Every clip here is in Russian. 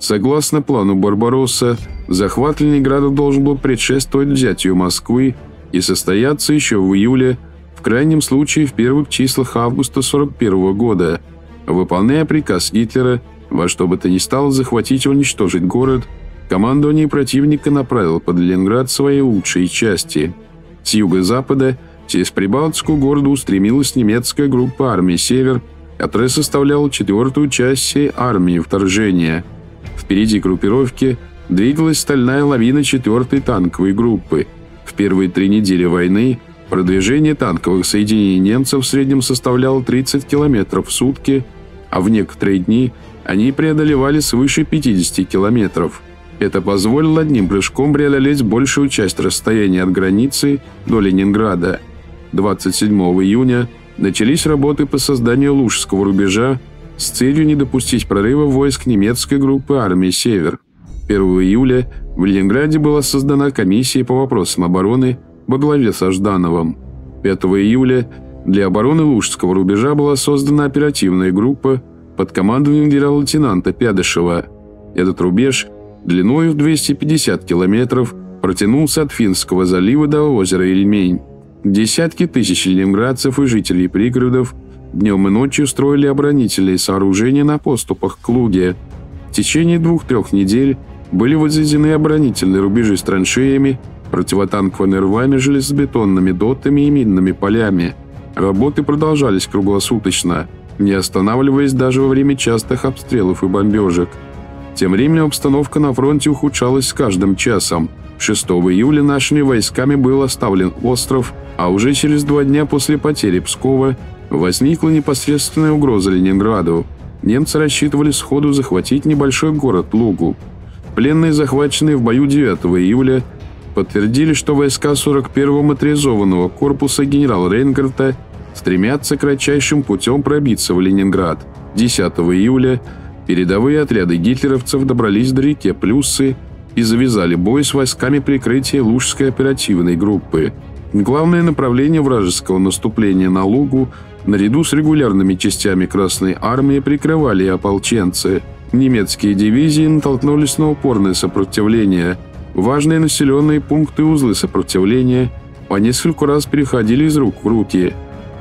Согласно плану Барбаросса, захват Ленинграда должен был предшествовать взятию Москвы и состояться еще в июле, в крайнем случае в первых числах августа 1941 года. Выполняя приказ Гитлера во что бы то ни стало захватить и уничтожить город, командование противника направило под Ленинград свои лучшие части. С юго-запада через Прибалтику к городу устремилась немецкая группа армии «Север», которая составляла 4-ю часть всей армии вторжения. Впереди группировки двигалась стальная лавина 4-й танковой группы. В первые 3 недели войны продвижение танковых соединений немцев в среднем составляло 30 километров в сутки, а в некоторые дни они преодолевали свыше 50 километров. Это позволило одним прыжком преодолеть большую часть расстояния от границы до Ленинграда. 27 июня начались работы по созданию Лужского рубежа с целью не допустить прорыва войск немецкой группы армии «Север». 1 июля в Ленинграде была создана комиссия по вопросам обороны во главе со Ждановым. 5 июля для обороны Лужского рубежа была создана оперативная группа под командованием генерал-лейтенанта Пядышева. Этот рубеж длиной в 250 километров протянулся от Финского залива до озера Ильмень. Десятки тысяч ленинградцев и жителей пригородов днем и ночью строили оборонительные сооружения на подступах к Луге. В течение 2-3 недель были возведены оборонительные рубежи с траншеями, противотанковыми рвами, железобетонными дотами и минными полями. Работы продолжались круглосуточно, не останавливаясь даже во время частых обстрелов и бомбежек. Тем временем обстановка на фронте ухудшалась с каждым часом. 6 июля нашими войсками был оставлен остров, а уже через 2 дня после потери Пскова возникла непосредственная угроза Ленинграду. Немцы рассчитывали сходу захватить небольшой город Лугу. Пленные, захваченные в бою 9 июля, подтвердили, что войска 41-го моторизованного корпуса генерала Рейнгарта стремятся кратчайшим путем пробиться в Ленинград. 10 июля передовые отряды гитлеровцев добрались до реки Плюссы и завязали бой с войсками прикрытия Лужской оперативной группы. Главное направление вражеского наступления на Лугу наряду с регулярными частями Красной Армии прикрывали и ополченцы. Немецкие дивизии натолкнулись на упорное сопротивление. Важные населенные пункты и узлы сопротивления по нескольку раз переходили из рук в руки.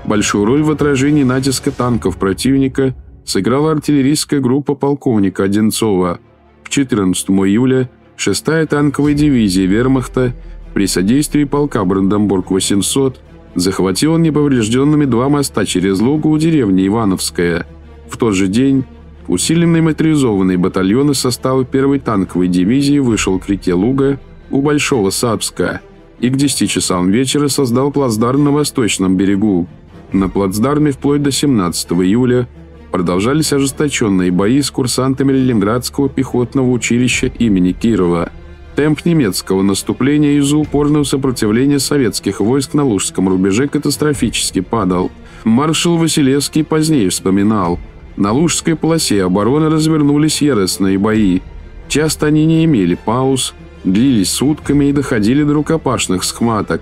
Большую роль в отражении натиска танков противника сыграла артиллерийская группа полковника Одинцова. К 14 июля 6-я танковая дивизия вермахта при содействии полка Бранденбург-800 захватила неповрежденными 2 моста через Лугу у деревни Ивановская. В тот же день усиленный моторизованный батальон из состава 1-й танковой дивизии вышел к реке Луга у Большого Сапска и к 10 часам вечера создал плацдарм на восточном берегу. На плацдарме вплоть до 17 июля продолжались ожесточенные бои с курсантами Ленинградского пехотного училища имени Кирова. Темп немецкого наступления из-за упорного сопротивления советских войск на Лужском рубеже катастрофически падал. Маршал Василевский позднее вспоминал: на Лужской полосе обороны развернулись яростные бои. Часто они не имели пауз, длились сутками и доходили до рукопашных схваток.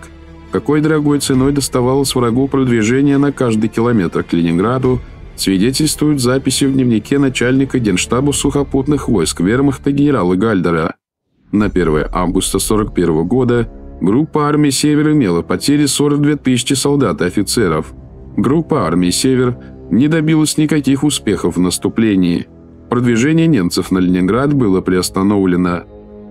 Какой дорогой ценой доставалось врагу продвижение на каждый километр к Ленинграду, свидетельствуют записи в дневнике начальника Генштаба сухопутных войск вермахта генерала Гальдера. На 1 августа 1941 года группа армии «Север» имела потери 42 тысячи солдат и офицеров. Группа армии «Север» не добилась никаких успехов в наступлении. Продвижение немцев на Ленинград было приостановлено.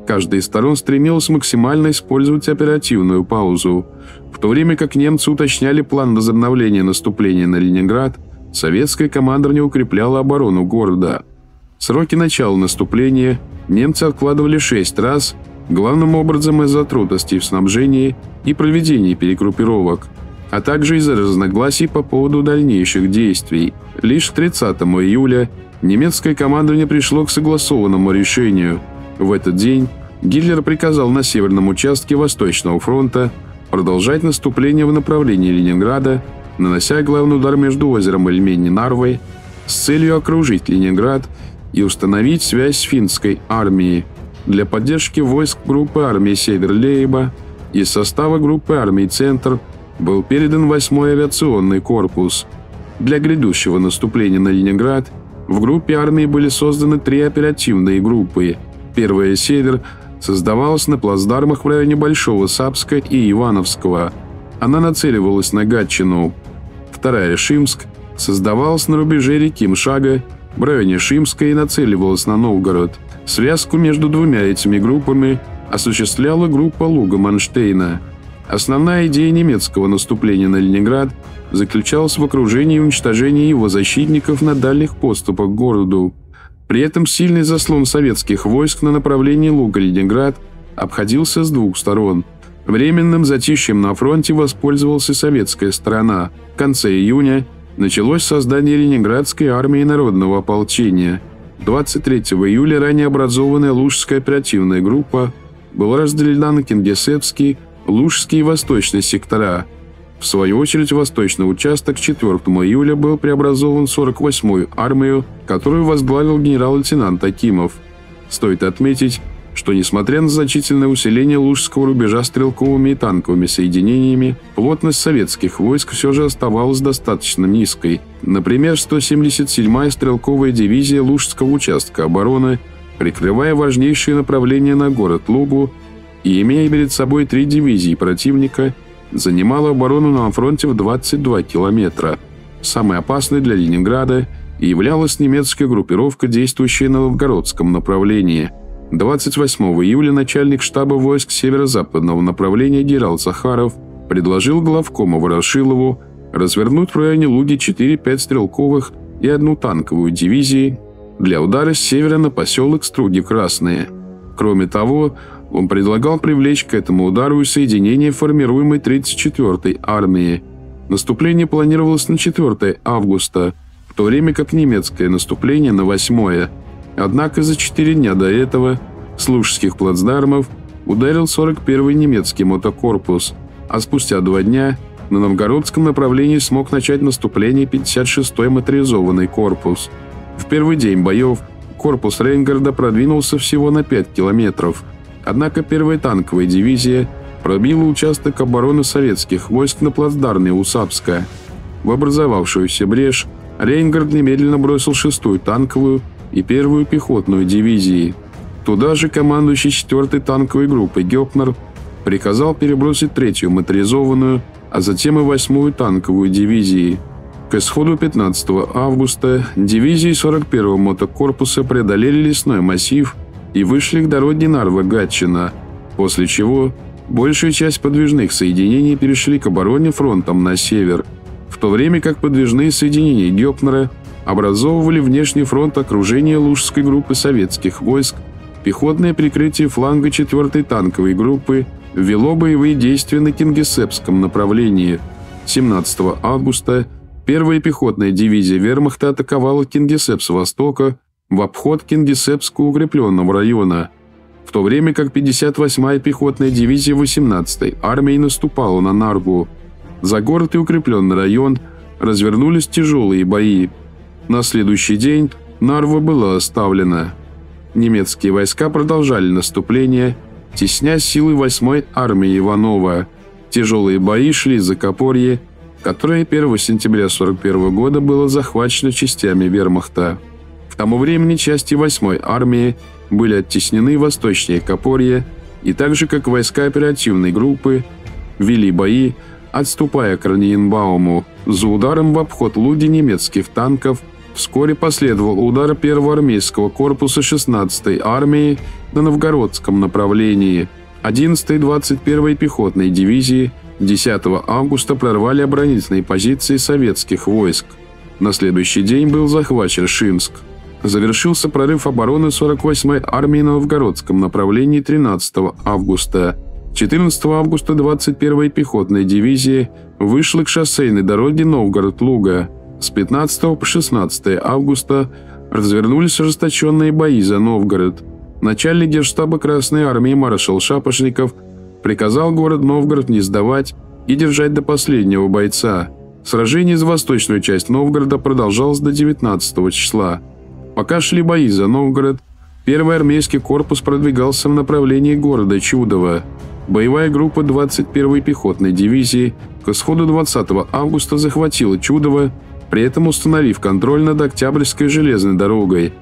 Каждая из сторон стремилась максимально использовать оперативную паузу. В то время как немцы уточняли план возобновления наступления на Ленинград, советское командование укрепляло оборону города. Сроки начала наступления немцы откладывали 6 раз, главным образом из-за трудностей в снабжении и проведении перегруппировок, а также из-за разногласий по поводу дальнейших действий. Лишь 30 июля немецкое командование пришло к согласованному решению. В этот день Гитлер приказал на северном участке Восточного фронта продолжать наступление в направлении Ленинграда, нанося главный удар между озером Ильмень и Нарвой с целью окружить Ленинград и установить связь с финской армией. Для поддержки войск группы армии «Север-Лейба» из состава группы армий «Центр» был передан 8-й авиационный корпус. Для грядущего наступления на Ленинград В группе армии были созданы 3 оперативные группы. Первая «Север» создавалась на плацдармах в районе Большого Сапска и Ивановского. Она нацеливалась на Гатчину. Вторая «Шимск» создавалась на рубеже реки Мшага в районе Шимска и нацеливалась на Новгород. Связку между двумя этими группами осуществляла группа Луга-Манштейна. Основная идея немецкого наступления на Ленинград заключалась в окружении и уничтожении его защитников на дальних подступах к городу. При этом сильный заслон советских войск на направлении Луга-Ленинград обходился с 2 сторон. Временным затишьем на фронте воспользовалась советская сторона. В конце июня началось создание Ленинградской армии народного ополчения. 23 июля ранее образованная Лужская оперативная группа была разделена на Кингисеппский, Лужский и Восточный сектора. В свою очередь, восточный участок 4 июля был преобразован в 48-ю армию, которую возглавил генерал-лейтенант Акимов. Стоит отметить, что, несмотря на значительное усиление Лужского рубежа стрелковыми и танковыми соединениями, плотность советских войск все же оставалась достаточно низкой. Например, 177-я стрелковая дивизия Лужского участка обороны, прикрывая важнейшие направления на город Лугу и имея перед собой 3 дивизии противника, занимала оборону на фронте в 22 километра. Самой опасной для Ленинграда являлась немецкая группировка, действующая на Новгородском направлении. 28 июля начальник штаба войск северо-западного направления генерал Захаров предложил главкому Ворошилову развернуть в районе Луги 4-5 стрелковых и 1 танковую дивизии для удара с севера на поселок Струги-Красные. Кроме того, он предлагал привлечь к этому удару и соединение формируемой 34-й армии. Наступление планировалось на 4 августа, в то время как немецкое наступление на 8. Однако за 4 дня до этого с Лужских плацдармов ударил 41-й немецкий мотокорпус, а спустя 2 дня на новгородском направлении смог начать наступление 56-й моторизованный корпус. В первый день боев корпус Рейнгарда продвинулся всего на 5 километров. Однако первая танковая дивизия пробила участок обороны советских войск на плацдарме у Сапска. В образовавшуюся брешь Рейнгард немедленно бросил 6-ю танковую и 1-ю пехотную дивизии. Туда же командующий 4-й танковой группой Гёпнер приказал перебросить 3-ю моторизованную, а затем и 8-ю танковую дивизии. К исходу 15 августа дивизии 41-го мотокорпуса преодолели лесной массив и вышли к дороге Нарва-Гатчина, после чего большая часть подвижных соединений перешли к обороне фронтом на север, в то время как подвижные соединения Гёпнера образовывали внешний фронт окружения Лужской группы советских войск. Пехотное прикрытие фланга 4-й танковой группы вело боевые действия на Кингисеппском направлении. 17 августа 1-я пехотная дивизия вермахта атаковала Кингисепп с востока в обход Кингисеппского укрепленного района, в то время как 58-я пехотная дивизия 18-й армии наступала на Нарву. За город и укрепленный район развернулись тяжелые бои. На следующий день Нарва была оставлена. Немецкие войска продолжали наступление, тесня силы 8-й армии Иванова. Тяжелые бои шли за Копорье, которое 1 сентября 1941 года было захвачено частями вермахта. К тому времени части 8-й армии были оттеснены восточнее Копорья, и так же, как войска оперативной группы, вели бои, отступая к Орниенбауму. За ударом в обход Луги немецких танков вскоре последовал удар 1-го армейского корпуса 16-й армии на Новгородском направлении. 11-й и 21-й пехотные дивизии 10 августа прорвали оборонительные позиции советских войск. На следующий день был захвачен Шимск. Завершился прорыв обороны 48-й армии на Новгородском направлении 13 августа. 14 августа 21-я пехотная дивизия вышла к шоссейной дороге Новгород-Луга. С 15 по 16 августа развернулись ожесточенные бои за Новгород. Начальник генштаба Красной армии маршал Шапошников приказал город Новгород не сдавать и держать до последнего бойца. Сражение за восточную часть Новгорода продолжалось до 19 числа. Пока шли бои за Новгород, 1-й армейский корпус продвигался в направлении города Чудово. Боевая группа 21-й пехотной дивизии к исходу 20 августа захватила Чудово при этом установив контроль над Октябрьской железной дорогой.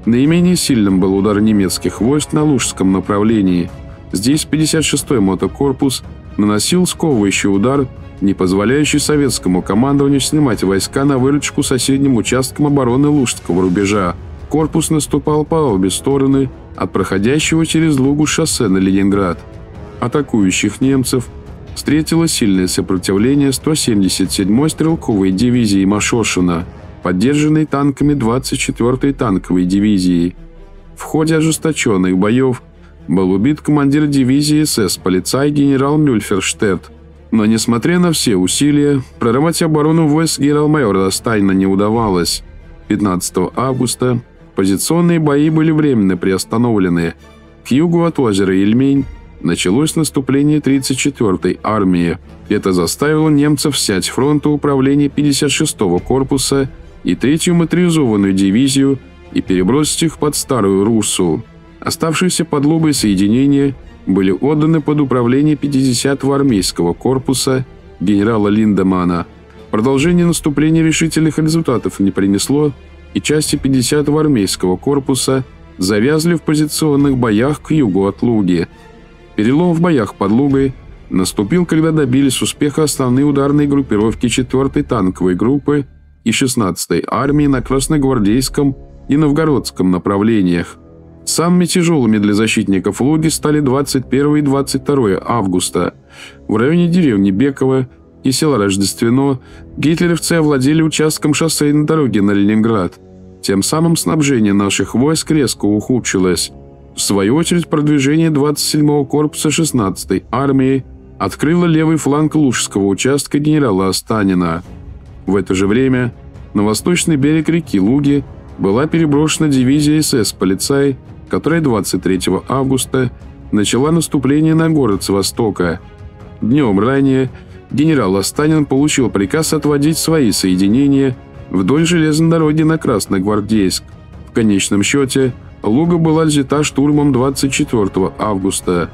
Наименее сильным был удар немецких войск на Лужском направлении. Здесь 56-й мотокорпус наносил сковывающий удар, не позволяющий советскому командованию снимать войска на выручку соседним участкам обороны Лужского рубежа. Корпус наступал по обе стороны от проходящего через Лугу шоссе на Ленинград. Атакующих немцев встретило сильное сопротивление 177-й стрелковой дивизии Машошина, поддержанной танками 24-й танковой дивизии. В ходе ожесточенных боев был убит командир дивизии СС полицай генерал Мюльферштедт. Но, несмотря на все усилия, прорвать оборону войск генерал-майора Стайна не удавалось. 15 августа позиционные бои были временно приостановлены. К югу от озера Ильмень началось наступление 34-й армии. Это заставило немцев снять с фронта управление 56-го корпуса и 3-ю моторизованную дивизию и перебросить их под Старую Руссу. Оставшиеся под Лугой соединения были отданы под управление 50-го армейского корпуса генерала Линдемана. Продолжение наступления решительных результатов не принесло, и части 50-го армейского корпуса завязли в позиционных боях к югу от Луги. Перелом в боях под Лугой наступил, когда добились успеха основные ударные группировки 4-й танковой группы и 16-й армии на Красногвардейском и Новгородском направлениях. Самыми тяжелыми для защитников Луги стали 21 и 22 августа. В районе деревни Беково и села Рождествено гитлеровцы овладели участком шоссейной дороги на Ленинград. Тем самым снабжение наших войск резко ухудшилось. В свою очередь, продвижение 27-го корпуса 16-й армии открыло левый фланг Лужского участка генерала Останина. В это же время на восточный берег реки Луги была переброшена дивизия СС «Полицай», которая 23 августа начала наступление на город с востока. Днем ранее генерал Останин получил приказ отводить свои соединения вдоль железной дороги на Красногвардейск. В конечном счете, Луга была взята штурмом 24 августа.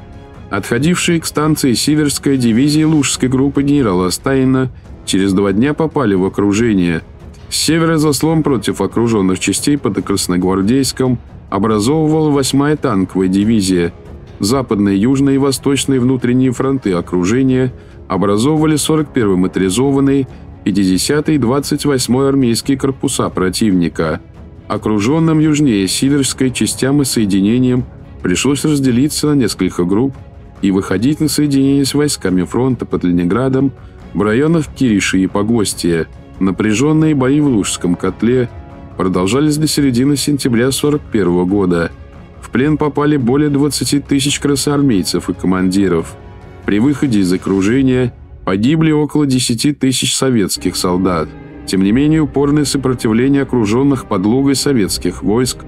Отходившие к станции Сиверская дивизия Лужской группы генерала Останина через 2 дня попали в окружение. С севера заслон против окруженных частей под Красногвардейском образовывала 8-я танковая дивизия. Западные, южные и восточные внутренние фронты окружения образовывали 41-й моторизованный, 50-й и 28-й армейские корпуса противника. Окруженным южнее Сиверской частям и соединениям пришлось разделиться на несколько групп и выходить на соединение с войсками фронта под Ленинградом в районах Кириши и Погостия. Напряженные бои в Лужском котле продолжались до середины сентября 1941 года. В плен попали более 20 тысяч красноармейцев и командиров. При выходе из окружения погибли около 10 тысяч советских солдат. Тем не менее, упорное сопротивление окруженных под Лугой советских войск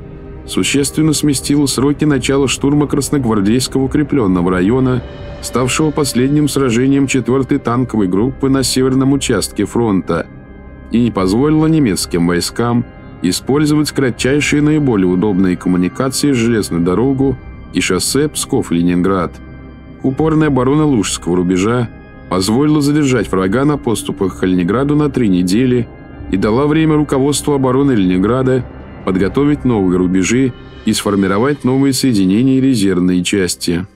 существенно сместило сроки начала штурма Красногвардейского укрепленного района, ставшего последним сражением 4-й танковой группы на северном участке фронта, и не позволило немецким войскам использовать кратчайшие наиболее удобные коммуникации железную дорогу и шоссе Псков-Ленинград. Упорная оборона Лужского рубежа позволила задержать врага на подступах к Калининграду на 3 недели и дала время руководству обороны Ленинграда подготовить новые рубежи и сформировать новые соединения и резервные части.